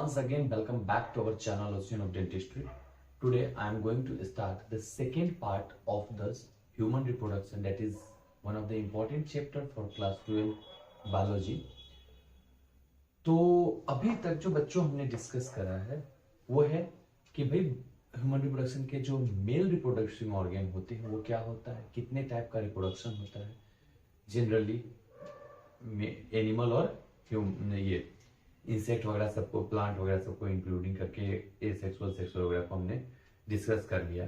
Once again, welcome back to our channel Ocean of Dentistry. Today I am going to start the second part of this human reproduction, that is one of the important chapter for class 12 biology. तो अभी तक जो बच्चों हमने discuss करा है वो है कि भाई ह्यूमन रिप्रोडक्शन के जो मेल रिप्रोडक्शन ऑर्गन होते हैं वो क्या होता है, कितने टाइप का रिप्रोडक्शन होता है, जनरली एनिमल और ये इंसेक्ट वगैरह सबको, प्लांट वगैरह सबको इंक्लूडिंग करके एसेक्सुअल सेक्सुअल वगैरह को हमने डिस्कस कर लिया।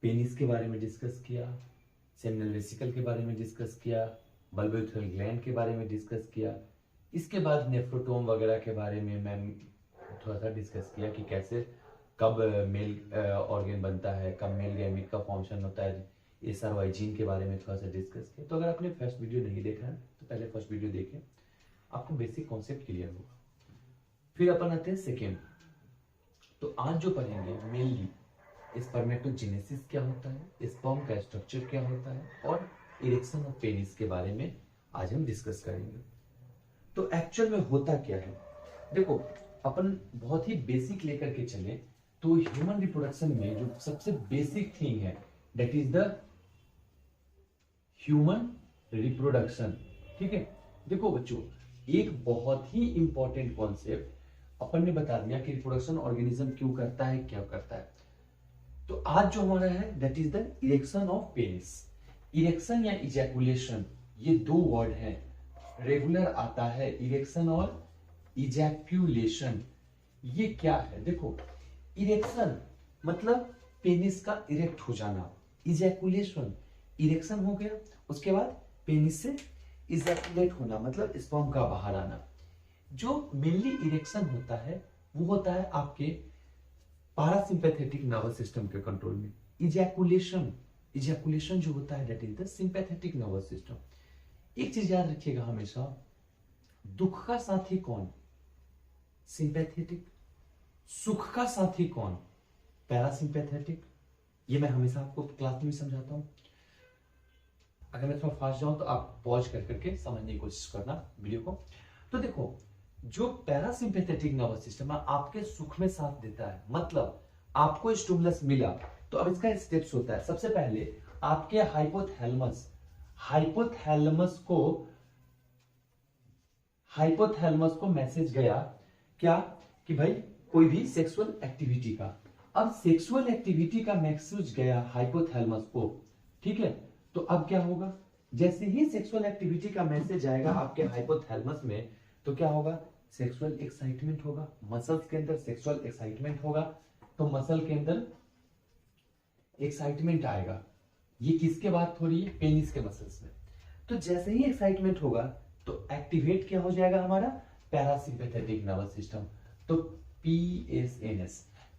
पेनिस के बारे में डिस्कस किया, सेमिनल वेसिकल के बारे में डिस्कस किया, बल्बोथेरल ग्लैंड के बारे में डिस्कस किया। इसके बाद नेफ्रोटोम वगैरह के बारे में मैं थोड़ा सा डिस्कस किया कि कैसे कब मेल ऑर्गन बनता है, कब मेल गैमेट का फॉर्मेशन होता है, एसआरवाई जीन के बारे में थोड़ा सा डिस्कस किया। तो अगर आपने फर्स्ट वीडियो नहीं देखा है तो पहले फर्स्ट वीडियो देखें, आपको बेसिक कॉन्सेप्ट क्लियर होगा। फिर अपन आते हैं सेकेंड। तो आज जो पढ़ेंगे मेनली स्पर्मेटोजेनेसिस क्या होता है, स्पर्म का स्ट्रक्चर क्या होता है और इरेक्शन ऑफ पेनिस के बारे में आज हम डिस्कस करेंगे। तो एक्चुअल में होता क्या है, देखो अपन बहुत ही बेसिक लेकर के चले तो ह्यूमन रिप्रोडक्शन में जो सबसे बेसिक थिंग है that is the human reproduction. ठीक है, देखो बच्चों एक बहुत ही इंपॉर्टेंट कॉन्सेप्ट अपन ने बता दिया कि रिप्रोडक्शन ऑर्गेनिज्म क्यों करता है, क्या करता है। तो आज जो हमारा है that is the erection of penis. Erection या इजैकुलेशन ये दो वर्ड हैं, रेगुलर आता है इरेक्शन और इजैक्यूलेशन। ये क्या है, देखो इरेक्शन मतलब पेनिस का इरेक्ट हो जाना, इजैकुलेशन इरेक्शन हो गया, उसके बाद पेनिस से इजैकुलेट होना मतलब स्पर्म का बाहर आना। जो मेनली इरेक्शन होता है वो होता है आपके पैरासिम्पैथेटिक नर्वस सिस्टम के कंट्रोल में। इजैकुलेशन जो होता है that is the sympathetic nervous system. एक चीज याद रखिएगा हमेशा, दुख का साथी कौन, सिंपैथेटिक। सुख का साथी कौन, पैरासिम्पैथेटिक। ये मैं हमेशा आपको क्लास में समझाता हूं। अगर मैं थोड़ा फास्ट जाऊं तो आप पॉज कर करके समझने की कोशिश करना वीडियो को। तो देखो जो पैरासिम्पैथेटिक नर्वस सिस्टम है आपके सुख में साथ देता है, मतलब आपको स्टिमुलस मिला तो अब इसका स्टेप्स होता है। सबसे पहले आपके हाइपोथैलेमस को मैसेज गया क्या कि भाई कोई भी सेक्सुअल एक्टिविटी का। अब सेक्सुअल एक्टिविटी का मैसेज गया हाइपोथैलेमस को, ठीक है। तो अब क्या होगा, जैसे ही सेक्सुअल एक्टिविटी का मैसेज आएगा आपके हाइपोथैलेमस में तो क्या होगा, सेक्सुअल एक्साइटमेंट होगा, मसल्स के अंदर सेक्सुअल एक्साइटमेंट होगा। तो मसल के अंदर एक्साइटमेंट आएगा, ये किसके बात हो रही है, पेनिस के मसल्स में। तो जैसे ही एक्साइटमेंट होगा तो एक्टिवेट क्या हो जाएगा हमारा पैरासिम्पैथेटिक नर्वस सिस्टम। तो PSNS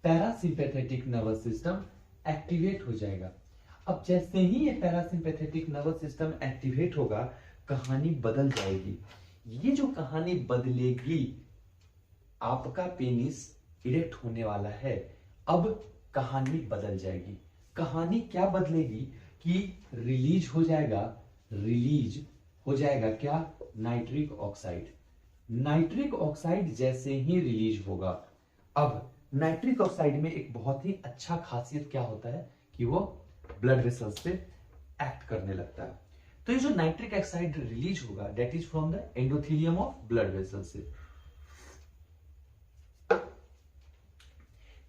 parasympathetic nervous system activate हो जाएगा। अब जैसे ही ये पैरासिम्पैथेटिक नर्वस सिस्टम एक्टिवेट होगा कहानी बदल जाएगी। ये जो कहानी बदलेगी, आपका पेनिस इरेक्ट होने वाला है, अब कहानी बदल जाएगी। कहानी क्या बदलेगी कि रिलीज हो जाएगा क्या, नाइट्रिक ऑक्साइड। नाइट्रिक ऑक्साइड जैसे ही रिलीज होगा, अब नाइट्रिक ऑक्साइड में एक बहुत ही अच्छा खासियत क्या होता है कि वो ब्लड वेसल्स पे एक्ट करने लगता है। तो ये जो नाइट्रिक ऑक्साइड रिलीज होगा that is from the endothelium of blood vessels से।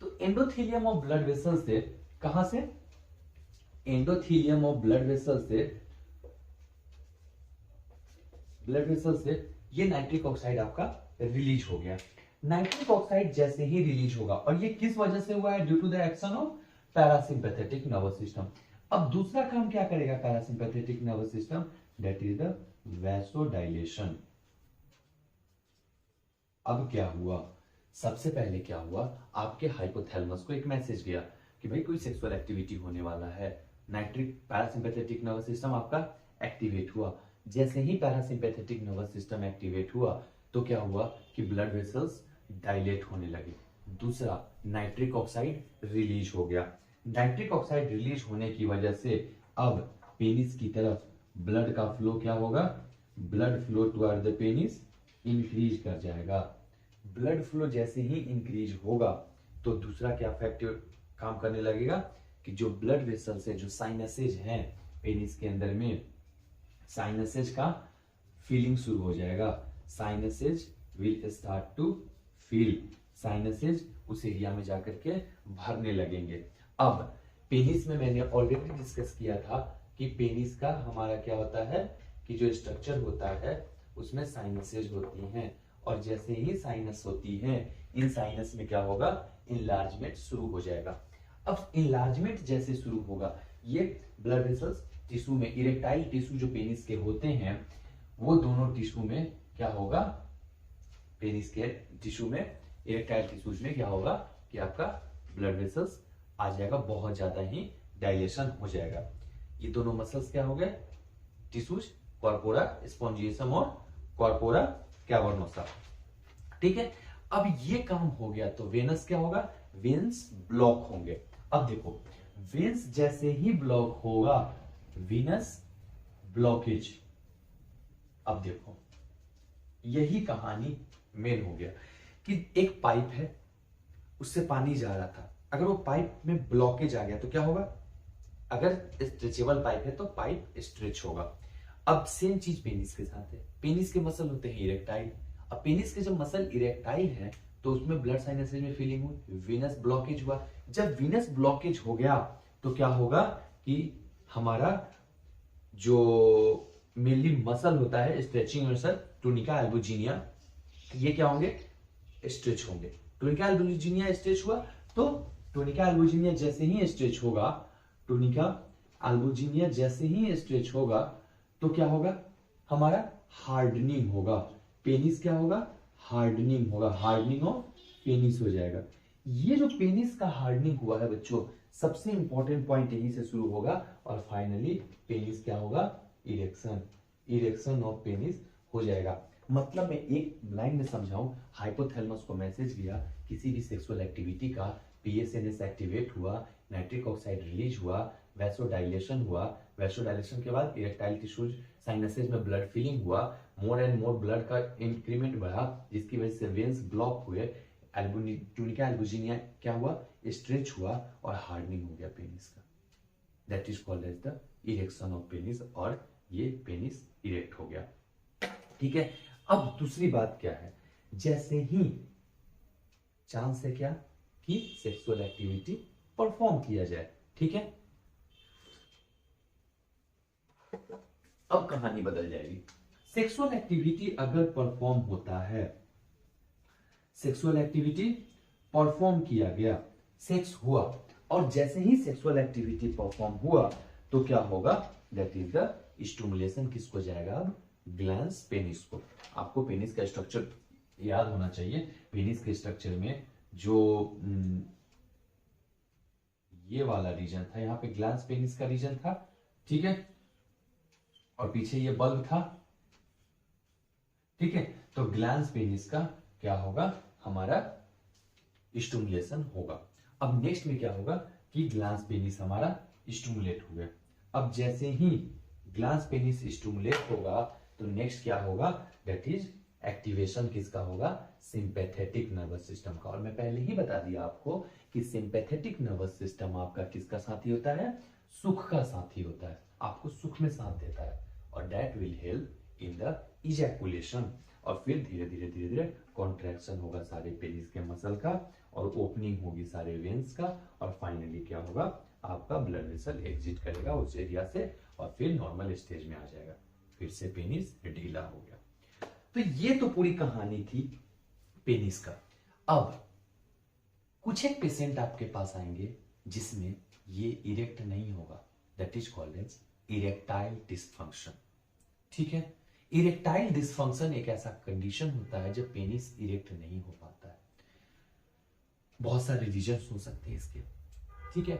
तो एंडोथेलियम ऑफ ब्लड वेसल्स से कहां से, एंडोथेलियम ऑफ ब्लड वेसल्स से ये नाइट्रिक ऑक्साइड आपका रिलीज हो गया। नाइट्रिक ऑक्साइड जैसे ही रिलीज होगा, और ये किस वजह से हुआ है, due to the action of parasympathetic nervous system. अब दूसरा काम क्या करेगा parasympathetic nervous system, that is the vasodilation. अब क्या हुआ, सबसे पहले क्या हुआ, आपके हाइपोथैलेमस को एक मैसेज गया कि भाई कोई सेक्सुअल एक्टिविटी होने वाला है। नाइट्रिक पैरासिम्पैथेटिक नर्वस सिस्टम आपका एक्टिवेट हुआ। जैसे ही पैरासिम्पैथेटिक नर्वस सिस्टम एक्टिवेट हुआ तो क्या हुआ कि ब्लड वेसल्स डायलेट होने लगे। दूसरा, नाइट्रिक ऑक्साइड रिलीज हो गया। नाइट्रिक ऑक्साइड रिलीज होने की वजह से अब पेनिस की तरफ ब्लड का फ्लो क्या होगा, blood flow toward the penis increase कर जाएगा। ब्लड फ्लो जैसे ही इंक्रीज होगा तो दूसरा क्या फैक्टर काम करने लगेगा कि जो ब्लड वेसल्स है, जो साइनसेज हैं पेनिस के अंदर में, साइनसेज का फीलिंग शुरू हो जाएगा। साइनसेज विल स्टार्ट टू फील, साइनसेज उस एरिया में जाकर के भरने लगेंगे। अब पेनिस में मैंने ऑलरेडी डिस्कस किया था कि पेनिस का हमारा क्या होता है कि जो स्ट्रक्चर होता है उसमें साइनसेज होती हैं, और जैसे ही साइनस होती हैं इन साइनस में क्या होगा, इनलार्जमेंट शुरू हो जाएगा। अब इनलार्जमेंट जैसे शुरू होगा, ये ब्लड वेसल्स टिश्यू में, इरेक्टाइल टिश्यू जो पेनिस के होते हैं वो दोनों टिश्यू में क्या होगा, पेनिस के टिश्यू में, इरेक्टाइल टिश्यूज में क्या होगा कि आपका ब्लड वेसल्स आ जाएगा, बहुत ज्यादा ही डायलेशन हो जाएगा। ये दोनों मसल्स क्या हो गए, टिश्यूज, कॉर्पोरा स्पॉन्जियसम और कॉर्पोरा कैवर्नोसा। ठीक है, अब ये काम हो गया तो वेनस क्या होगा, वेन्स ब्लॉक होंगे। अब देखो वेन्स जैसे ही ब्लॉक होगा, वीनस ब्लॉकेज। अब देखो यही कहानी मेन हो गया कि एक पाइप है, उससे पानी जा रहा था, अगर वो पाइप में ब्लॉकेज आ गया तो क्या होगा, अगर स्ट्रेचेबल पाइप है तो पाइप स्ट्रेच होगा। अब सेम चीज पेनिस के साथ है, पेनिस के मसल होते हैं इरेक्टाइल। अब पेनिस के जब मसल इरेक्टाइल है तो उसमें ब्लड साइनसेज में फीलिंग हुई, वीनस ब्लॉकेज हुआ। जब वीनस ब्लॉकेज हो गया तो क्या होगा कि हमारा जो मेनली मसल होता है स्ट्रेचिंग मसल, टूनिका एल्बुजिनिया, ये क्या होंगे, स्ट्रेच होंगे। टूनिका एल्बुजिनिया स्ट्रेच हुआ तो टूनिका एल्बुजिनिया जैसे ही स्ट्रेच होगा, टूनिका एल्बुजिनिया जैसे ही स्ट्रेच होगा तो क्या होगा, हमारा हार्डनिंग होगा, पेनिस क्या होगा, हार्डनिंग होगा, हार्डनिंग ऑफ पेनिस हो जाएगा। ये जो पेनिस का हार्डनिंग हुआ है बच्चों, सबसे इंपॉर्टेंट पॉइंट यहीं से शुरू होगा और फाइनली पेनिस क्या होगा, इरेक्शन, इरेक्शन ऑफ पेनिस हो जाएगा। मतलब मैं एक लाइन में समझाऊं, हाइपोथैलेमस को मैसेज गया, किसी भी सेक्सुअल एक्टिविटी का पीएसएनएस एक्टिवेट हुआ, नाइट्रिक ऑक्साइड रिलीज हुआ, वैसोडाइलेशन हुआ, वैसोडाइलेशन के बाद इरेक्टाइल टिश्यूज साइनसेज में ब्लड फिलिंग हुआ, मोर एंड मोर ब्लड का इंक्रीमेंट बढ़ा, जिसकी वजह से वेन्स ब्लॉक हुए, टूनिका एल्बुजिनिया क्या हुआ, स्ट्रेच हुआ और हार्डनिंग हो गया पेनिस का। That is called as the erection of penis, और ये पेनिस इरेक्ट हो गया। ठीक है, अब दूसरी बात क्या है, जैसे ही चांस है क्या कि सेक्सुअल एक्टिविटी परफॉर्म किया जाए। ठीक है, अब कहानी बदल जाएगी। सेक्सुअल एक्टिविटी अगर परफॉर्म होता है, सेक्सुअल एक्टिविटी परफॉर्म किया गया, सेक्स हुआ, और जैसे ही सेक्सुअल एक्टिविटी परफॉर्म हुआ तो क्या होगा, दैट इज द स्टिमुलेशन किसको जाएगा, अब ग्लैंस पेनिस को। आपको पेनिस का स्ट्रक्चर याद होना चाहिए। पेनिस के स्ट्रक्चर में जो ये वाला रीजन था, यहाँ पे ग्लैंस पेनिस का रीजन था, ठीक है, और पीछे ये बल्ब था। ठीक है, तो ग्लैंस पेनिस का क्या होगा, हमारा स्टिमुलेशन होगा। अब नेक्स्ट में क्या होगा कि ग्लैंस पेनिस हमारा स्टिमुलेट हो गया। अब जैसे ही ग्लैंस पेनिस स्टिमुलेट होगा तो नेक्स्ट क्या होगा, दैट इज एक्टिवेशन किसका होगा, सिंपैथेटिक नर्वस सिस्टम का। और मैं पहले ही बता दिया आपको कि सिंपैथेटिक नर्वस सिस्टम आपका किसका साथी होता है, सुख का साथी होता है, आपको सुख में साथ देता है, और that will help in the ejaculation. और फिर धीरे धीरे धीरे धीरे कॉन्ट्रैक्शन होगा सारे पेनिस के मसल का, और ओपनिंग होगी सारे वेन्स का, और फाइनली क्या होगा, आपका ब्लड वेसल एग्जिट करेगा उस एरिया से और फिर नॉर्मल स्टेज में आ जाएगा, फिर से पेनिस ढीला हो गया। तो ये तो पूरी कहानी थी पेनिस का। अब कुछ एक पेशेंट आपके पास आएंगे जिसमें ये इरेक्ट नहीं होगा, that is called as erectile dysfunction. ठीक है, इरेक्टाइल डिसफंक्शन एक ऐसा कंडीशन होता है जब पेनिस इरेक्ट नहीं हो पाता है। बहुत सारे रीजंस हो सकते हैं इसके। ठीक है,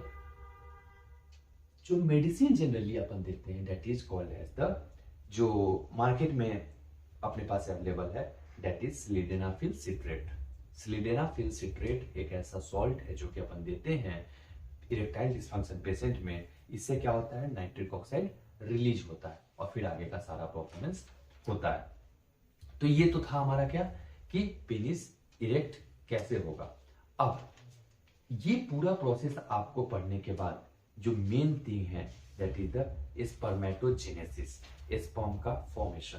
जो मेडिसिन जनरली अपन देते हैं that is called as the, जो मार्केट में अपने पास अवेलेबल है, that is sildenafil citrate. Sildenafil citrate एक ऐसा सॉल्ट है जो कि अपन देते हैं इरेक्टाइल डिसफंक्शन पेशेंट में। इससे क्या होता है, नाइट्रिक ऑक्साइड रिलीज होता है और फिर आगे का सारा परफॉर्मेंस होता है। तो ये तो था हमारा क्या कि पेनिस इरेक्ट कैसे होगा। अब ये पूरा प्रोसेस आपको पढ़ने के बाद जो मेन थिंग है that is the spermatogenesis, sperm का फॉर्मेशन।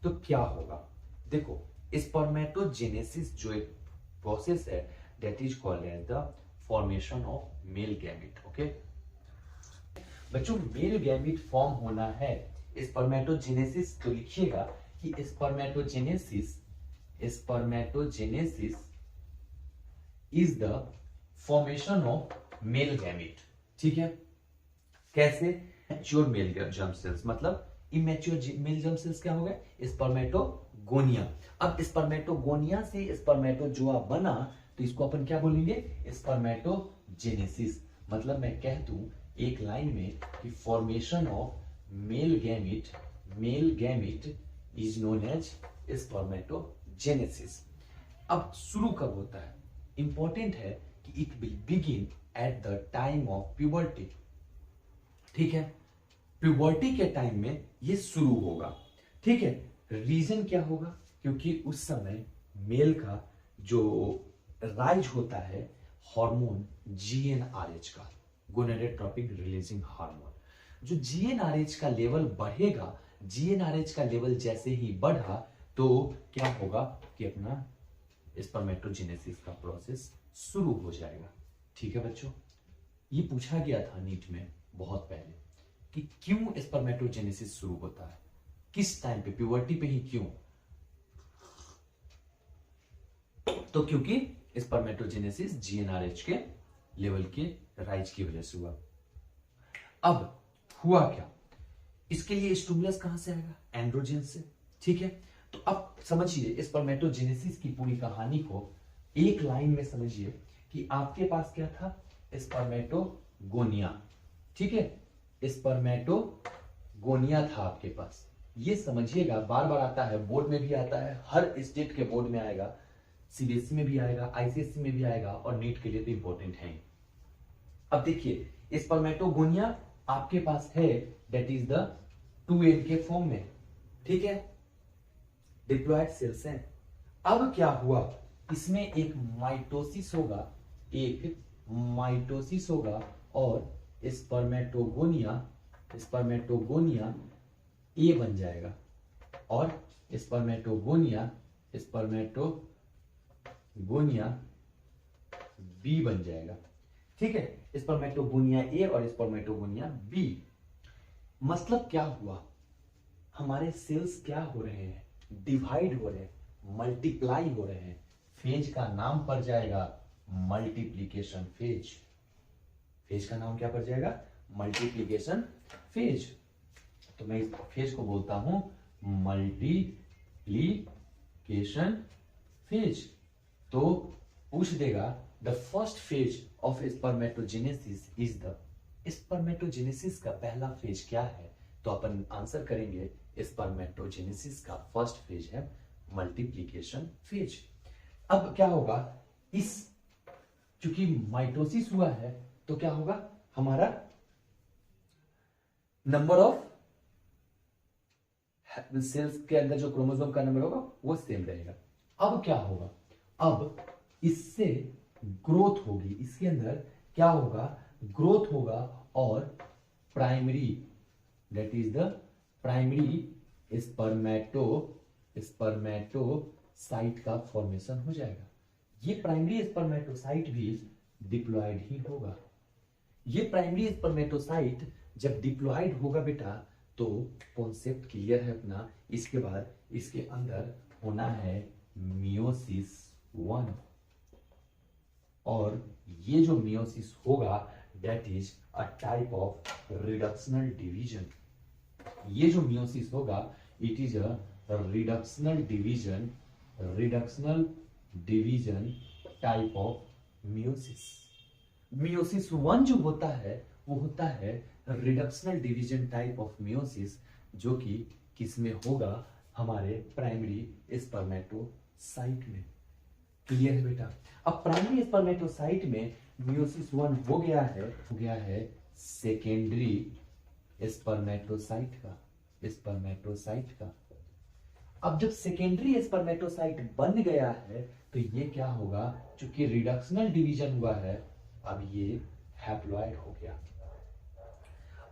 तो क्या होगा, देखो स्पर्मेटोजेनेसिस जो एक प्रोसेस है that is called as the formation of male gamete. Okay बच्चों, मेल गैमेट फॉर्म होना है स्पर्मेटोजेनेसिस, तो लिखिएगा कि spermatogenesis is the formation of male gamete. ठीक है, कैसे, मैच्योर मेल जर्म सेल्स, मतलब इमेच्योर मेल जर्म सेल्स क्या हो गए, स्पर्मेटोगोनिया। अब स्पर्मेटोगोनिया से स्पर्मेटोजोआ बना तो इसको अपन क्या बोलेंगे, स्पर्मेटोजेनेसिस। मतलब मैं कह दूं एक लाइन में कि formation of male gamete is known as spermatogenesis. अब शुरू कब होता है, इंपॉर्टेंट है कि it will begin at the time of puberty. ठीक है, प्यूबर्टी के टाइम में ये शुरू होगा। ठीक है, रीजन क्या होगा, क्योंकि उस समय मेल का जो राइज होता है हार्मोन GnRH का, गोनेडोट्रोपिक रिलीजिंग हार्मोन। जो GnRH का लेवल बढ़ेगा, GnRH का लेवल जैसे ही बढ़ा तो क्या होगा कि अपना स्पर्मेटोजेनेसिस का प्रोसेस शुरू हो जाएगा। ठीक है बच्चों, ये पूछा गया था नीट में बहुत पहले कि क्यों स्पर्मेटोजेनेसिस शुरू होता है, किस टाइम पे, प्यूबर्टी पे ही क्यों, तो क्योंकि स्पर्मेटोजेनेसिस GnRH के लेवल के राइज की वजह से हुआ। अब हुआ क्या, इसके लिए स्टिमुलस कहां से आएगा, एंड्रोजन से। ठीक है, तो अब समझिए स्पर्मेटोजेनेसिस की पूरी कहानी को एक लाइन में समझिए कि आपके पास क्या था, स्पर्मेटोगोनिया। ठीक है, स्पर्मेटोगोनिया था आपके पास, ये समझिएगा, बार बार आता है, बोर्ड में भी आता है, हर स्टेट के बोर्ड में आएगा, CBSE में भी आएगा, ICSE में भी आएगा, और नीट के लिए तो इंपॉर्टेंट है। अब देखिए स्पर्मेटोगोनिया आपके पास है दैट इज द 2n के फॉर्म में। ठीक है, डिप्लॉयड सेल्स हैं। अब क्या हुआ, इसमें एक माइटोसिस होगा, और स्पर्मेटोगोनिया ए बन जाएगा, और स्पर्मेटोगोनिया बी बन जाएगा। ठीक है, स्पर्मेटोगोनिया ए और स्पर्मेटोगोनिया बी। मतलब क्या हुआ, हमारे सेल्स क्या हो रहे हैं, डिवाइड हो रहे हैं, मल्टीप्लाई हो रहे हैं। फेज का नाम पड़ जाएगा मल्टीप्लिकेशन फेज। फेज का नाम क्या पड़ जाएगा, मल्टीप्लिकेशन फेज। तो मैं इस फेज को बोलता हूं मल्टीप्लिकेशन फेज। तो पूछ देगा the first phase of spermatogenesis is the, spermatogenesis का पहला फेज क्या है, तो अपन आंसर करेंगे स्पर्मेटोजेनेसिस का फर्स्ट फेज है मल्टीप्लिकेशन फेज। अब क्या होगा, इस चूंकि माइटोसिस हुआ है तो क्या होगा, हमारा नंबर ऑफ सेल्स के अंदर जो क्रोमोसोम का नंबर होगा वो सेम रहेगा। अब क्या होगा, अब इससे ग्रोथ होगी, इसके अंदर क्या होगा, ग्रोथ होगा, और primary that is the primary spermatocyte का फॉर्मेशन हो जाएगा। ये प्राइमरी स्पर्मेटोसाइट भी डिप्लॉयड ही होगा। ये प्राइमरी स्पर्मेटोसाइट जब डिप्लॉयड होगा बेटा, तो कॉन्सेप्ट क्लियर है अपना। इसके बाद इसके अंदर होना है मियोसिस 1, और ये जो मियोसिस होगा that is a type of reductional division. ये जो मियोसिस होगा it is a reductional division type of meiosis. Meiosis 1 जो होता है वो होता है reductional division type of meiosis, जो कि किसमें होगा, हमारे प्राइमरी स्पर्मेटोसाइट में। क्लियर है बेटा। अब प्राइमरी स्पर्मेटोसाइट में मियोसिस 1 हो गया है सेकेंडरी स्पर्मेटोसाइट का अब जब सेकेंडरी स्पर्मेटोसाइट बन गया है तो ये क्या होगा, चूंकि रिडक्शनल डिवीजन हुआ है, अब ये हैप्लॉइड हो गया।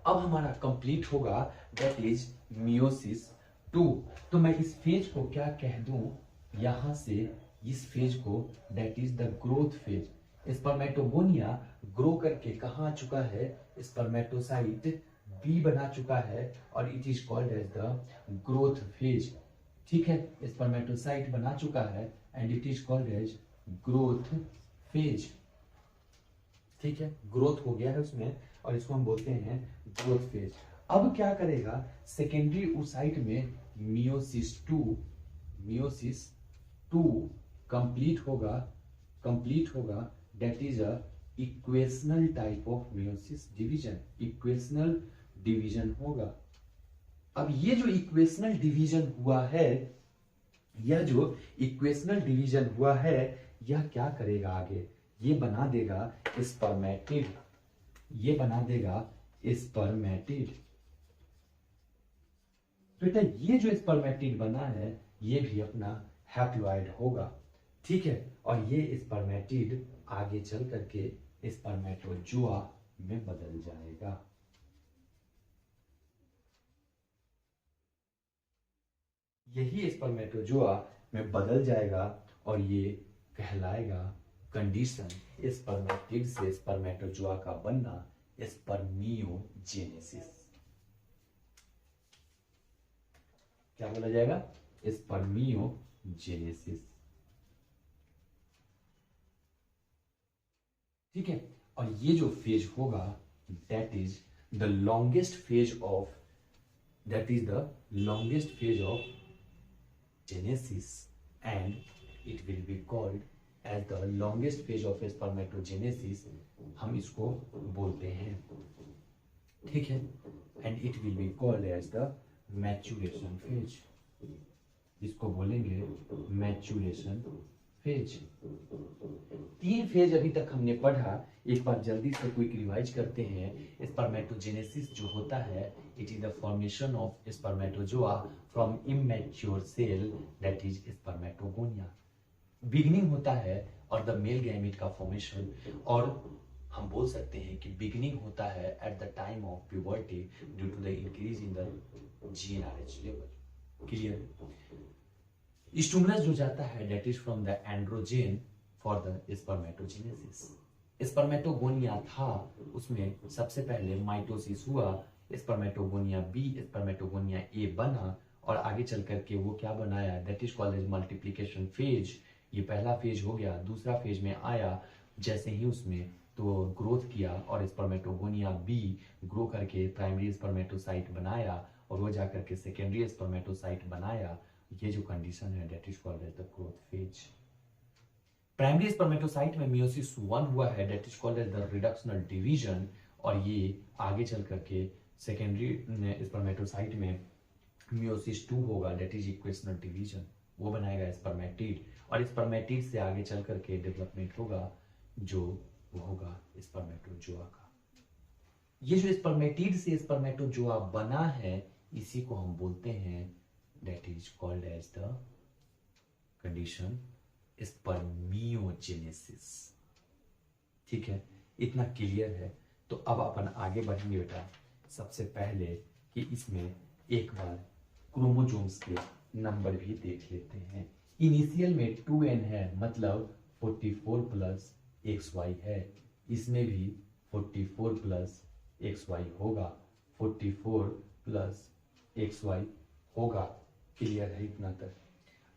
अब हमारा कंप्लीट होगा, दैट इज मियोसिस 2। तो मैं इस फेज को क्या कह दूं, यहां से इस फेज को, that is the growth phase. Spermatogonia grow करके कहां आ चुका है, स्पर्मेटोसाइट बी बना चुका है और it is called as the growth phase. ठीक है, स्पर्मेटोसाइट बना चुका है and it is called as growth phase. ठीक है, ग्रोथ हो गया है उसमें और इसको हम बोलते हैं ग्रोथ फेज। अब क्या करेगा, सेकेंडरी oocyte में मियोसिस 2 कंप्लीट होगा, that is a equational type of meiosis division, equational division होगा। अब ये जो इक्वेशनल डिवीजन हुआ है, यह जो इक्वेशनल डिवीजन हुआ है, यह क्या करेगा आगे, ये बना देगा स्पर्मेटिड, ये बना देगा स्पर्मेटिड। बेटा ये जो स्पर्मेटिड बना है ये भी अपना हैप्लॉइड होगा। ठीक है, और ये स्पर्मेटिड आगे चल करके स्पर्मेटोजोआ में बदल जाएगा। यही स्पर्मेटोजोआ में बदल जाएगा और ये कहलाएगा कंडीशन स्पर्मेटिड से स्पर्मेटोजोआ का बनना, स्पर्मियोजेनेसिस। क्या बोला जाएगा, स्पर्मियोजेनेसिस। ठीक है, और ये जो फेज होगा, that is the longest phase of genesis and it will be called as the longest phase of spermatogenesis, हम इसको बोलते हैं। ठीक है, and it will be called as the maturation phase, इसको बोलेंगे मैच्यूरेशन फेज। 3 फेज अभी तक हमने पढ़ा, एक बार जल्दी से क्विक रिवाइज करते हैं। स्पर्मेटोजेनेसिस जो होता है, it is the formation of spermatozoa from immature cell, that is spermatogonia. Beginning होता है और द मेल गैमेट का फॉर्मेशन, और हम बोल सकते हैं कि बिगिनिंग होता है at the time of puberty due to the increase in the GnRH level. Clear. Stimulus जो जाता है, that is from the androgen for the spermatogenesis. Spermatogonia था, उसमें सबसे पहले माइटोसिस हुआ, स्पर्मेटोगोनिया बी स्पर्मेटोगोनिया ए बना और आगे चल करके वो क्या बनाया, that is called as multiplication phase. ये पहला फेज हो गया। दूसरा फेज में आया जैसे ही उसमें तो ग्रोथ किया और स्पर्मेटोगोनिया बी ग्रो करके प्राइमरी स्पर्मेटोसाइट बनाया और वो जाकर के सेकेंडरी स्पर्मेटोसाइट बनाया। ये जो कंडीशन है, that is called as the growth phase. Primary spermatocyte में मियोसिस 1 हुआ है, that is called as the reductional division, और ये आगे चल करके सेकेंडरी स्पर्मेटोसाइट में मियोसिस 2 होगा, दैट इज इक्वेशनल डिवीजन, वो बनाएगा स्पर्मेटिड, और स्पर्मेटिड से आगे चल करके डेवलपमेंट होगा जो वो होगा स्पर्मेटोजोआ का। ये जो स्पर्मेटिड से स्पर्मेटोजोआ बना है, इसी को हम बोलते हैं, that is called as the condition spermiogenesis। ठीक है, इतना क्लियर है। तो अब अपन आगे बढ़ेंगे बेटा। सबसे पहले कि इसमें एक बार क्रोमोसोम्स के नंबर भी देख लेते हैं। इनिशियल में 2n है, मतलब 44 प्लस XY है। इसमें भी 44 प्लस XY होगा, 44 प्लस XY होगा। क्लियर है इतना तक।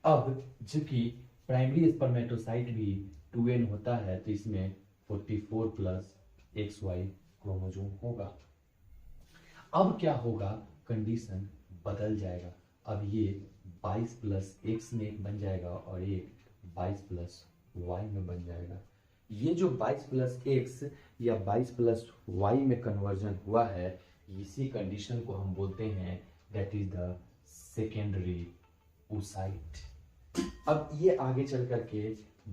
अब जबकि प्राइमरी स्पर्मेटोसाइट भी 2n होता है, तो इसमें 44 प्लस XY क्रोमोसोम होगा। अब क्या होगा, कंडीशन बदल जाएगा। अब ये 22 प्लस X में बन जाएगा और एक 22 प्लस Y में बन जाएगा। ये जो 22 प्लस X या 22 प्लस Y में कन्वर्जन हुआ है, इसी कंडीशन को हम बोलते हैं, that is the secondary oocyte। अब ये आगे चल करके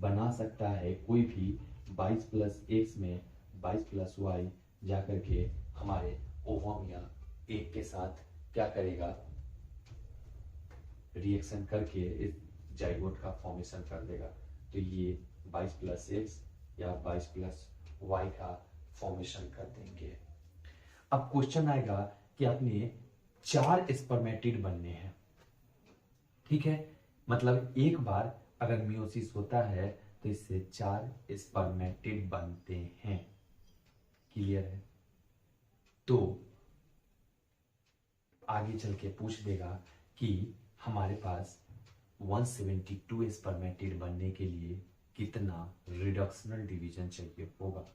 बना सकता है कोई भी 22 प्लस X में 22 प्लस Y जा करके हमारे ओवम या एग के साथ क्या करेगा, रिएक्शन करके इस जाइगोट का फॉर्मेशन कर देगा। तो ये 22 प्लस एक्स या 22 प्लस वाई का फॉर्मेशन कर देंगे। अब क्वेश्चन आएगा कि अपने 4 स्पर्मेटिड बनने हैं, ठीक है, मतलब एक बार अगर मियोसिस होता है तो इससे 4 स्पर्मेटिड बनते हैं। क्लियर है? तो आगे चल के पूछ देगा कि हमारे पास 172 स्पर्मेटिड बनने के लिए कितना रिडक्शनल डिवीजन चाहिए होगा।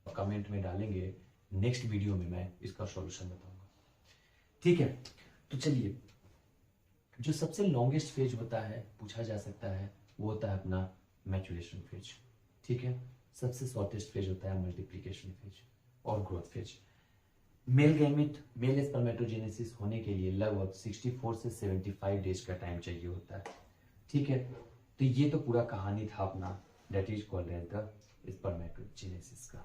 कमेंट में डालेंगे, नेक्स्ट वीडियो में मैं इसका सॉल्यूशन बताऊंगा। ठीक है, तो चलिए, जो सबसे लॉन्गेस्ट फेज होता है पूछा जा सकता है वो होता है अपना मैचुरेशन फेज। ठीक है, सबसे शॉर्टेस्ट फेज होता है मल्टीप्लिकेशन फेज और growth phase. Male gamete, male spermatogenesis होने के लिए लगभग 64 से 75 डेज का टाइम चाहिए होता है। ठीक है, तो ये तो पूरा कहानी था अपना, that is called as the spermatogenesis का।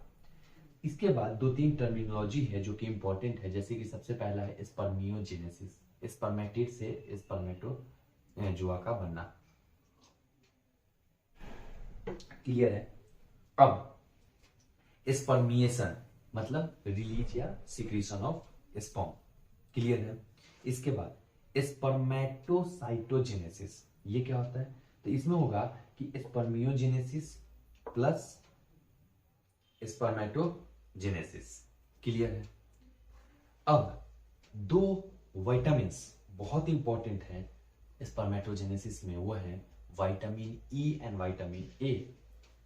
इसके बाद 2-3 टर्मिनोलॉजी है जो कि इंपॉर्टेंट है, जैसे कि सबसे पहला है स्पर्मियोजेनेसिस, स्पर्मेटिड से स्पर्मेटोजुआ का बनना। क्लियर है? अब स्पर्मिएशन मतलब रिलीज या सिक्रीशन ऑफ स्पर्म। क्लियर है? इसके बाद स्पर्मेटोसाइटोजेनेसिस, ये क्या होता है? तो इसमें होगा कि स्पर्मियोजेनेसिस प्लस स्पर्मेटोजेनेसिस। क्लियर है? अब 2 विटामिन्स बहुत इंपॉर्टेंट है स्पर्मेटोजेनेसिस में, वो है vitamin E and vitamin A.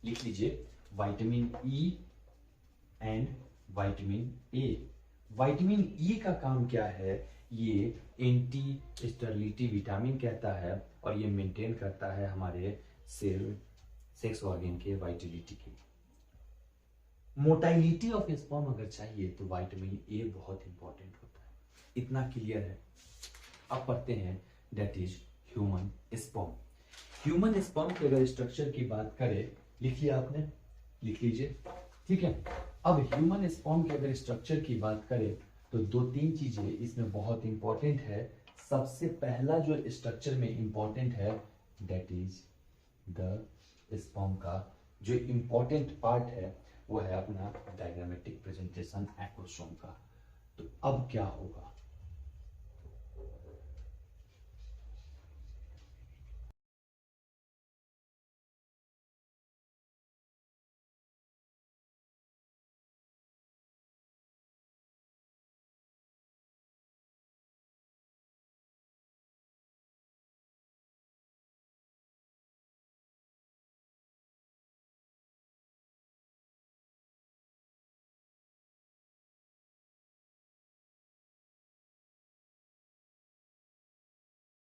लिख लीजिए, vitamin E and vitamin A. Vitamin E का काम क्या है? ये एंटी स्टेरिलिटी विटामिन कहता है और ये मेंटेन करता है हमारे सेल सेक्स ऑर्गन के वाइटलिटी की। मोटाइलिटी ऑफ स्पर्म अगर चाहिए तो विटामिन ए बहुत इंपॉर्टेंट होता है। इतना क्लियर है? अब पढ़ते हैं that is human sperm. Human sperm के अगर स्ट्रक्चर की बात करें, लिख लिया आपने? लिख लीजिए। ठीक है, अब ह्यूमन स्पर्म के अगर स्ट्रक्चर की बात करें तो 2-3 चीजें इसमें बहुत इंपॉर्टेंट है। सबसे पहला जो स्ट्रक्चर में इंपॉर्टेंट है दैट इज द स्पर्म का जो इंपॉर्टेंट पार्ट है वो है अपना डायग्रामेटिक प्रेजेंटेशन एक्रोसोम का। तो अब क्या होगा?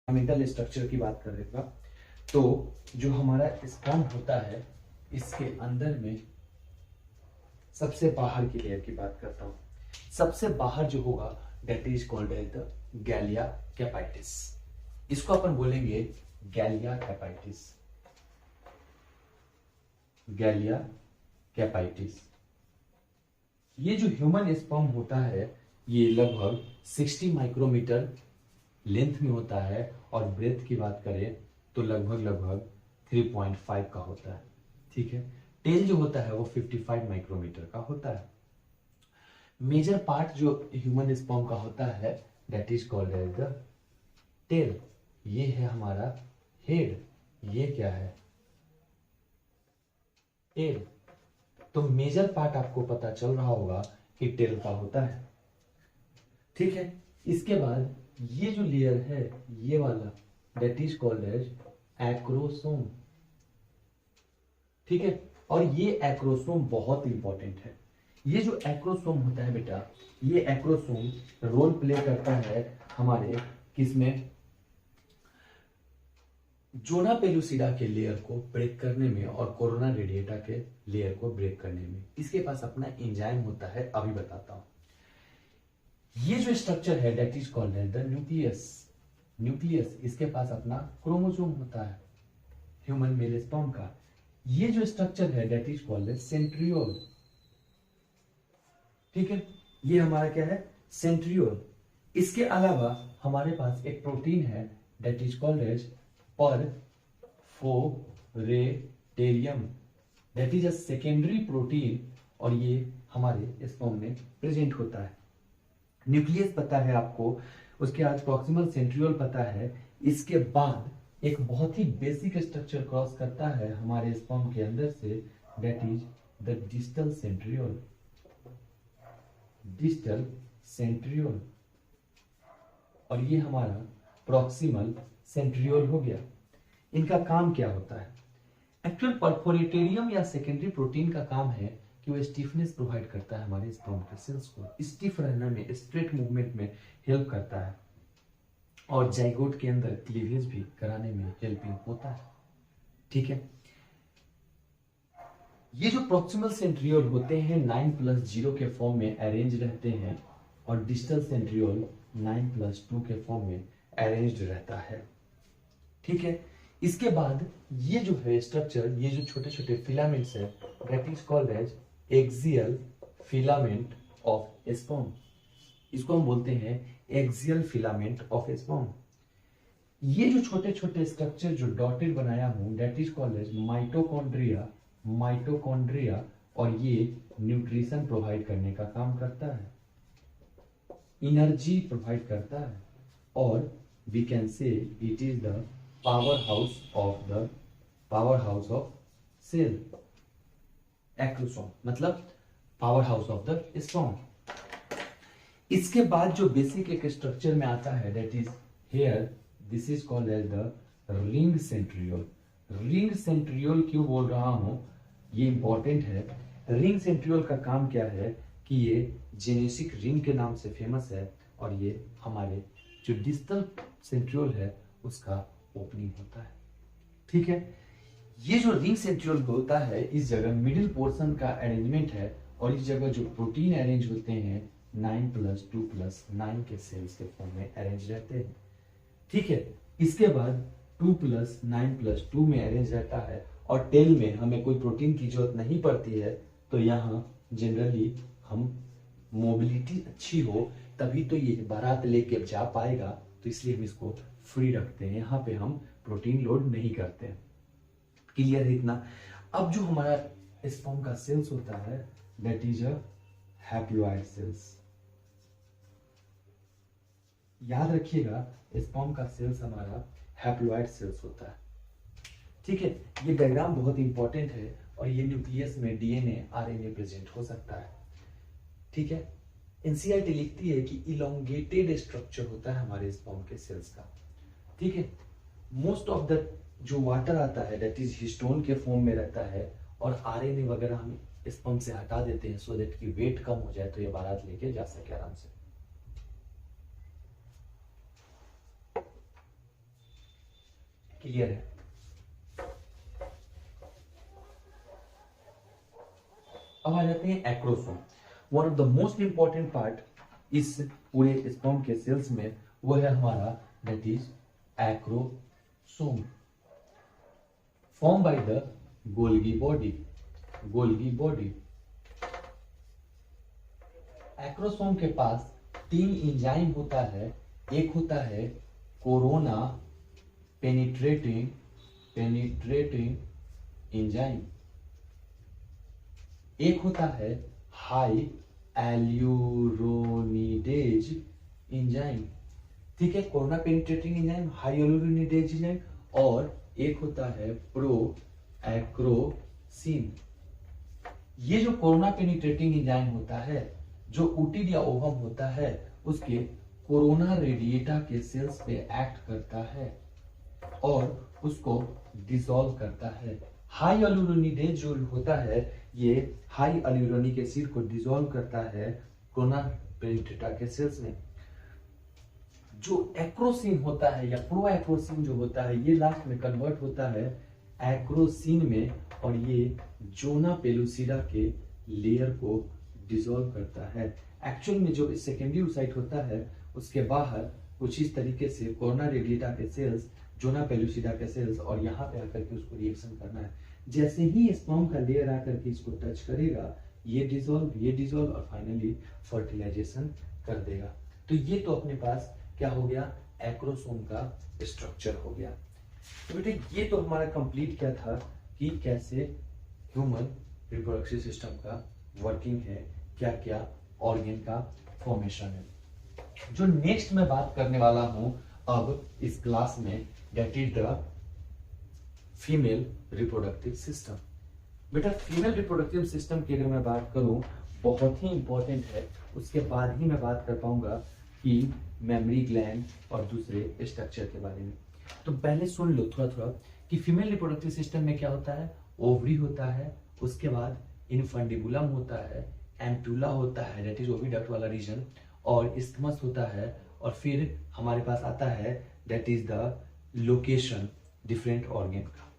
मेंटल स्ट्रक्चर की बात कर रहे थे, तो जो हमारा स्पर्म होता है इसके अंदर में सबसे बाहर की लेयर की बात करता हूं। सबसे बाहर जो होगा that is called as the galea capitis. इसको अपन बोलेंगे गैलिया कैपाइटिस। गैलिया कैपाइटिस। ये जो ह्यूमन स्पर्म होता है ये लगभग 60 माइक्रोमीटर लेंथ में होता है और ब्रेथ की बात करें तो लगभग 3.5 का होता है। ठीक है, टेल जो होता है वो 55 माइक्रोमीटर का होता है। मेजर पार्ट जो ह्यूमन स्पर्म का होता है that is called as the tail. ये है हमारा हेड, ये क्या है? टेल। तो मेजर पार्ट आपको पता चल रहा होगा कि टेल का होता है। ठीक है, इसके बाद ये जो लेयर है ये वाला that is called as acrosome. ठीक है, और ये एक्रोसोम बहुत इंपॉर्टेंट है। ये जो एक्रोसोम होता है बेटा, ये एक्रोसोम रोल प्ले करता है हमारे किसमें? जोना पेलुसिडा के लेयर को ब्रेक करने में और कोरोना रेडिएटा के लेयर को ब्रेक करने में। इसके पास अपना एंजाइम होता है, अभी बताता हूं। ये जो स्ट्रक्चर है that is called as the nucleus. Nucleus, इसके पास अपना क्रोमोसोम होता है ह्यूमन मेल स्पर्म का। ये जो स्ट्रक्चर है that is called as centriole. ठीक है, ये हमारा क्या है? सेंट्रियोल। इसके अलावा हमारे पास एक प्रोटीन है that is called as perforatorium, that is a secondary protein, और ये हमारे स्पर्म में प्रेजेंट होता है। न्यूक्लियस पता है आपको, उसके आज प्रॉक्सिमल सेंट्रियोल पता है। इसके बाद एक बहुत ही बेसिक स्ट्रक्चर क्रॉस करता है हमारे स्पर्म के अंदर से, that is the distal centriole. Distal centriole, और ये हमारा प्रॉक्सिमल सेंट्रियोल हो गया। इनका काम क्या होता है? एक्चुअल परफोरेटेरियम या सेकेंडरी प्रोटीन का काम है कि वो स्टिफनेस प्रोवाइड करता है हमारे स्पर्म के सेल्स को, स्टिफ रहने में, स्ट्रेट मूवमेंट में हेल्प करता है, और जाइगोट के अंदर क्लीवेज भी कराने में हेल्पिंग होता है। ठीक है, ये जो प्रॉक्सिमल सेंट्रियोल होते हैं 9+0 के फॉर्म में अरेंज रहते हैं, और डिस्टल सेंट्रियोल 9+2 के फॉर्म में अरेंज्ड रहता है। ठीक है, इसके बाद ये जो है स्ट्रक्चर, ये जो छोटे छोटे फिलामेंट्स है, that is called as axial filament of sperm. इसको हम बोलते हैं एक्सियल फिलामेंट ऑफ स्पर्म। ये जो छोटे छोटे स्ट्रक्चर जो डॉटेड बनाया हूं, that is called as mitochondria. Mitochondria, और ये न्यूट्रिशन प्रोवाइड करने का काम करता है, एनर्जी प्रोवाइड करता है, और we can say it is the power house of cell. Acrosome मतलब power house of the sperm. इसके बाद जो बेसिक एक स्ट्रक्चर में आता है, that is here, this is called as the ring centriole. Ring centriole क्यों बोल रहा हूं, ये इंपॉर्टेंट है। रिंग सेंट्रियोल का काम क्या है कि ये जेनेसिक रिंग के नाम से फेमस है, और ये हमारे जो डिस्टल सेंट्रियोल है उसका ओपनिंग होता है। ठीक है, ये जो रिंग सेंट्रियोल होता है, इस जगह मिडिल पोर्शन का अरेंजमेंट है, और इस जगह जो प्रोटीन अरेंज होते हैं 9+2+9 के सेल्स के फॉर्म में अरेंज रहते हैं। ठीक है, इसके बाद 2+9+2 में अरेंज रहता है, और टेल में हमें कोई प्रोटीन की जरूरत नहीं पड़ती है, तो यहाँ जनरली हम मोबिलिटी अच्छी हो तभी तो ये बारात लेके जा पाएगा, तो इसलिए हम इसको फ्री रखते हैं, यहाँ पे हम प्रोटीन लोड नहीं करते हैं। क्लियर है इतना? अब जो हमारा स्पर्म का सेल्स होता है, that is a haploid cells. याद रखिएगा, स्पर्म का सेल्स हमारा हैप्लॉइड सेल्स होता है। ठीक है, ये डायग्राम बहुत इंपॉर्टेंट है, और ये न्यूक्लियस में डीएनए आरएनए प्रेजेंट हो सकता है। ठीक है, एनसीईआरटी लिखती है कि इलोंगेटेड स्ट्रक्चर होता है हमारे स्पर्म के सेल्स का। ठीक है, मोस्ट ऑफ द जो वाटर आता है दैट इज हिस्टोन के फॉर्म में रहता है, और आरएनए वगैरह हम स्पर्म से हटा देते हैं सो दैट कि वेट कम हो जाए, तो ये बारात लेके जा सके आराम से। क्लियर है? अब आ जाते हैं acrosome. One of the most important part इस पूरे स्पर्म के सेल्स में वो है हमारा that is acrosome, form by the Golgi body. Golgi body. Acrosome के पास 3 एंजाइम होता है। एक होता है कोरोना पेनिट्रेटिंग एंजाइम, एक होता है हाई एल्यूरोनिडेज एंजाइम। ठीक है, corona penetrating enzyme, hyaluronidase enzyme, और एक होता है प्रो एक्रोसिन। ये जो कोरोना पेनिट्रेटिंग एंजाइम होता है, जो ओटिड या ओवम होता है, उसके कोरोना रेडिएटा के सेल्स पे एक्ट करता है और उसको डिसॉल्व करता है। हाई एल्यूरोनिडेज जो होता है, ये हाई एल्यूरोनिक एसिड को डिसॉल्व करता है कोरोना पेनिट्रेटा के सेल्स में। जो एक्रोसिन होता है या प्रो एक्रोसिन जो होता है, ये लास्ट में कन्वर्ट होता है एक्रोसिन में, और ये जोना पेलुसिडा के लेयर को डिसॉल्व करता है। एक्चुअल में जो सेकेंडरी साइट होता है उसके बाहर कुछ इस तरीके से कोरोना रेडिएटा के सेल्स, जोना पेलुसिडा के सेल्स, और यहाँ पे आकर के उसको रिएक्शन करना है। जैसे ही स्पर्म का लेयर आकर के इसको टच करेगा, ये डिसॉल्व और फाइनली फर्टिलाइजेशन कर देगा। तो ये तो अपने पास क्या हो गया, एक्रोसोम का स्ट्रक्चर हो गया। तो बेटे ये तो हमारा कंप्लीट क्या था कि कैसे ह्यूमन रिप्रोडक्टिव सिस्टम का वर्किंग है, क्या क्या ऑर्गन का फॉर्मेशन है। जो नेक्स्ट मैं बात करने वाला हूं अब इस क्लास में, that is the female reproductive system. बेटा फीमेल रिप्रोडक्टिव सिस्टम की अगर मैं बात करूं बहुत ही इंपॉर्टेंट है, उसके बाद ही मैं बात कर पाऊंगा कि मेमोरी ग्लैंड और दूसरे स्ट्रक्चर के बारे में। तो पहले सुन लो थोड़ा थोड़ा कि फीमेल रिप्रोडक्टिव सिस्टम में क्या होता है, ओवरी होता है, उसके बाद इनफंडिबुलम होता है, एम्प्यूला होता है दैट इज ओविडक्ट वाला रीजन, और इस्थमस होता है, और फिर हमारे पास आता है that is the location different organ का।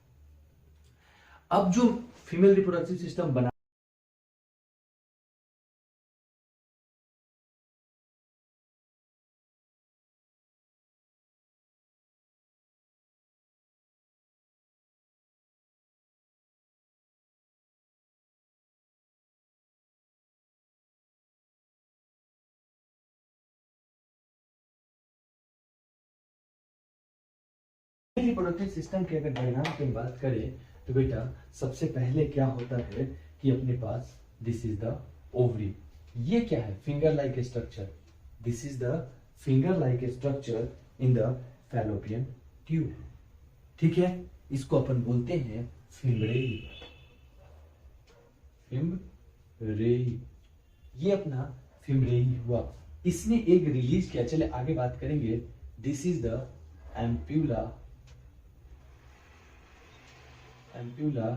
अब जो फीमेल रिप्रोडक्टिव सिस्टम बना रिप्रोडक्टिव सिस्टम के अगर डायग्राम की बात करें तो बेटा सबसे पहले क्या होता है कि अपने पास दिस इज द ओवरी। ये क्या है, finger like structure, this is the finger like structure in the fallopian tube. ठीक है, इसको अपन बोलते हैं फिम्ब्रेई। फिम्ब्रेई, ये अपना फिम्ब्रेई हुआ। इसने एक रिलीज किया, चले आगे बात करेंगे। This is the ampulla, ampulla,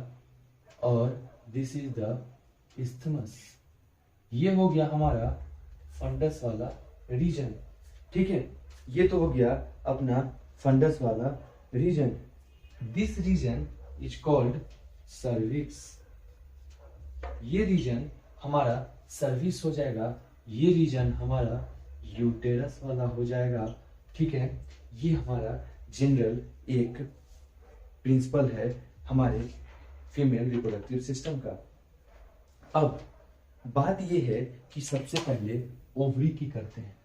और दिस इज द इस्थमस। ये हो गया हमारा फंडस वाला रीजन। ठीक है, ये तो हो गया अपना फंडस वाला region. This region is called cervix. ये रीजन हमारा सर्विस हो जाएगा, ये रीजन हमारा यूटेरस वाला हो जाएगा। ठीक है, ये हमारा जनरल एक प्रिंसिपल है हमारे फीमेल रिप्रोडक्टिव सिस्टम का। अब बात यह है कि सबसे पहले ओवरी की करते हैं।